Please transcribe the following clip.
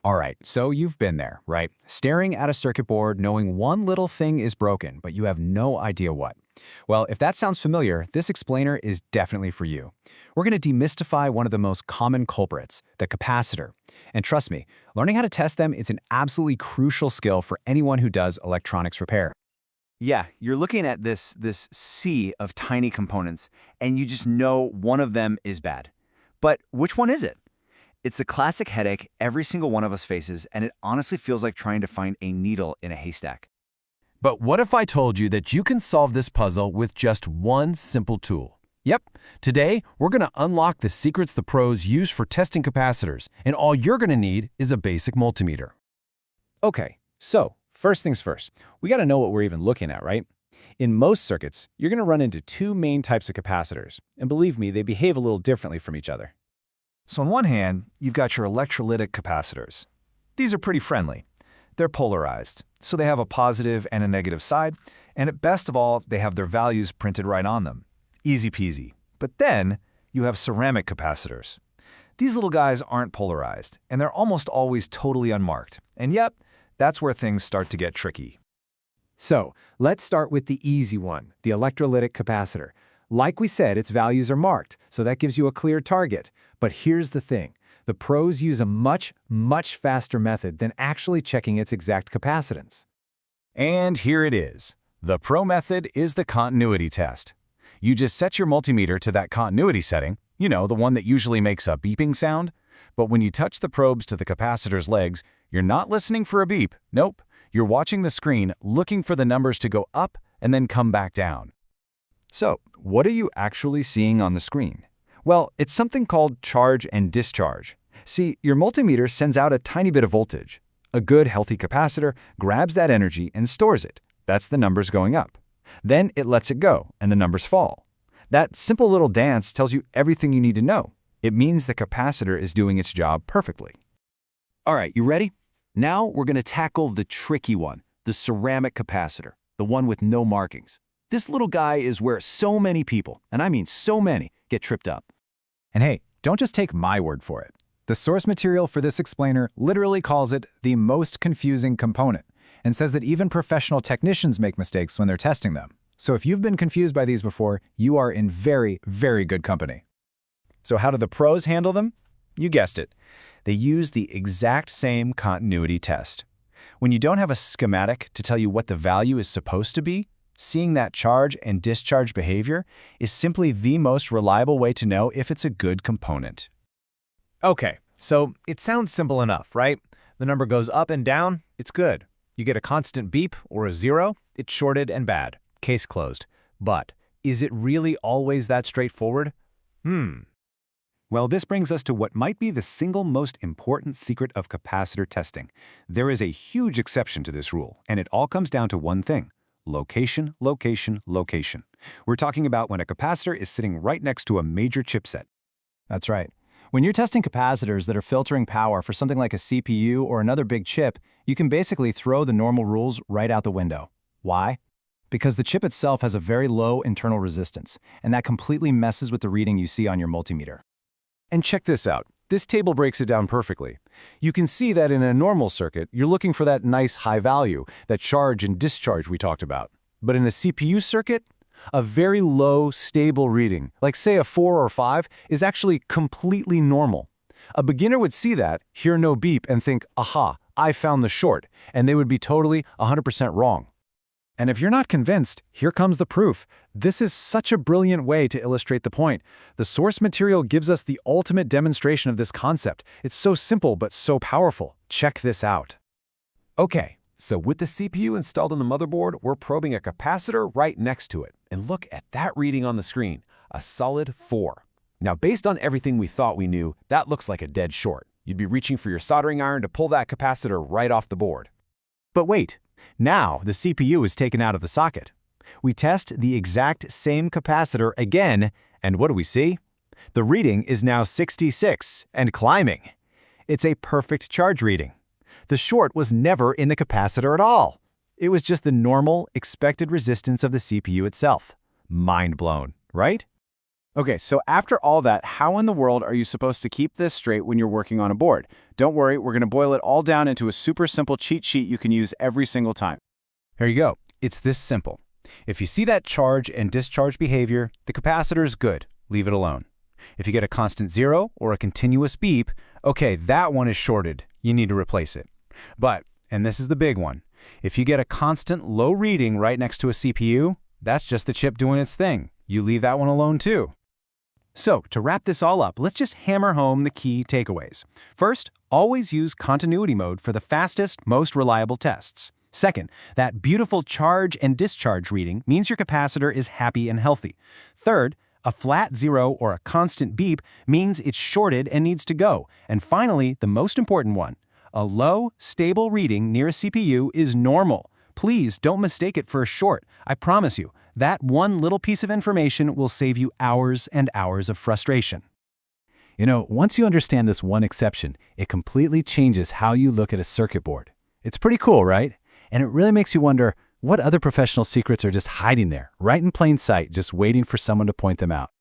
All right, so you've been there, right? Staring at a circuit board, knowing one little thing is broken, but you have no idea what. Well, if that sounds familiar, this explainer is definitely for you. We're going to demystify one of the most common culprits, the capacitor. And trust me, learning how to test them is an absolutely crucial skill for anyone who does electronics repair. Yeah, you're looking at this sea of tiny components, and you just know one of them is bad. But which one is it? It's the classic headache every single one of us faces, and it honestly feels like trying to find a needle in a haystack. But what if I told you that you can solve this puzzle with just one simple tool? Yep, today we're going to unlock the secrets the pros use for testing capacitors, and all you're going to need is a basic multimeter. Okay, so first things first, we got to know what we're even looking at, right? In most circuits, you're going to run into two main types of capacitors, and believe me, they behave a little differently from each other. So on one hand, you've got your electrolytic capacitors. These are pretty friendly. They're polarized, so they have a positive and a negative side, and at best of all, they have their values printed right on them. Easy peasy. But then, you have ceramic capacitors. These little guys aren't polarized, and they're almost always totally unmarked. And yep, that's where things start to get tricky. So, let's start with the easy one, the electrolytic capacitor. Like we said, its values are marked, so that gives you a clear target. But here's the thing. The pros use a much faster method than actually checking its exact capacitance. And here it is. The pro method is the continuity test. You just set your multimeter to that continuity setting, the one that usually makes a beeping sound. But when you touch the probes to the capacitor's legs, you're not listening for a beep. Nope. You're watching the screen, looking for the numbers to go up and then come back down. So, what are you actually seeing on the screen? Well, it's something called charge and discharge. See, your multimeter sends out a tiny bit of voltage. A good, healthy capacitor grabs that energy and stores it. That's the numbers going up. Then it lets it go, and the numbers fall. That simple little dance tells you everything you need to know. It means the capacitor is doing its job perfectly. All right, you ready? Now we're going to tackle the tricky one, the ceramic capacitor, the one with no markings. This little guy is where so many people, and I mean so many, get tripped up. And hey, don't just take my word for it. The source material for this explainer literally calls it the most confusing component and says that even professional technicians make mistakes when they're testing them. So if you've been confused by these before, you are in very good company. So how do the pros handle them? You guessed it. They use the exact same continuity test. When you don't have a schematic to tell you what the value is supposed to be, seeing that charge and discharge behavior is simply the most reliable way to know if it's a good component. Okay, so it sounds simple enough, right? The number goes up and down, it's good. You get a constant beep or a zero, it's shorted and bad. Case closed. But is it really always that straightforward? Well, this brings us to what might be the single most important secret of capacitor testing. There is a huge exception to this rule, and it all comes down to one thing: location, location, location. We're talking about when a capacitor is sitting right next to a major chipset. That's right. When you're testing capacitors that are filtering power for something like a CPU or another big chip, you can basically throw the normal rules right out the window. Why? Because the chip itself has a very low internal resistance, and that completely messes with the reading you see on your multimeter. And check this out. This table breaks it down perfectly. You can see that in a normal circuit, you're looking for that nice high value, that charge and discharge we talked about. But in a CPU circuit, a very low, stable reading, like say a 4 or 5, is actually completely normal. A beginner would see that, hear no beep, and think, aha, I found the short, and they would be totally 100% wrong. And if you're not convinced, here comes the proof. This is such a brilliant way to illustrate the point. The source material gives us the ultimate demonstration of this concept. It's so simple but so powerful. Check this out. Okay, so with the CPU installed on the motherboard, we're probing a capacitor right next to it. And look at that reading on the screen, a solid 4. Now, based on everything we thought we knew, that looks like a dead short. You'd be reaching for your soldering iron to pull that capacitor right off the board. But wait. Now, the CPU is taken out of the socket. We test the exact same capacitor again, and what do we see? The reading is now 66 and climbing. It's a perfect charge reading. The short was never in the capacitor at all. It was just the normal, expected resistance of the CPU itself. Mind blown, right? Okay, so after all that, how in the world are you supposed to keep this straight when you're working on a board? Don't worry, we're going to boil it all down into a super simple cheat sheet you can use every single time. Here you go. It's this simple. If you see that charge and discharge behavior, the capacitor's good. Leave it alone. If you get a constant zero or a continuous beep, okay, that one is shorted. You need to replace it. But, and this is the big one, if you get a constant low reading right next to a CPU, that's just the chip doing its thing. You leave that one alone too. So, to wrap this all up, let's just hammer home the key takeaways. First, always use continuity mode for the fastest, most reliable tests. Second, that beautiful charge and discharge reading means your capacitor is happy and healthy. Third, a flat zero or a constant beep means it's shorted and needs to go. And finally, the most important one, a low, stable reading near a CPU is normal. Please don't mistake it for a short. I promise you, that one little piece of information will save you hours and hours of frustration. You know, once you understand this one exception, it completely changes how you look at a circuit board. It's pretty cool, right? And it really makes you wonder what other professional secrets are just hiding there, right in plain sight, just waiting for someone to point them out.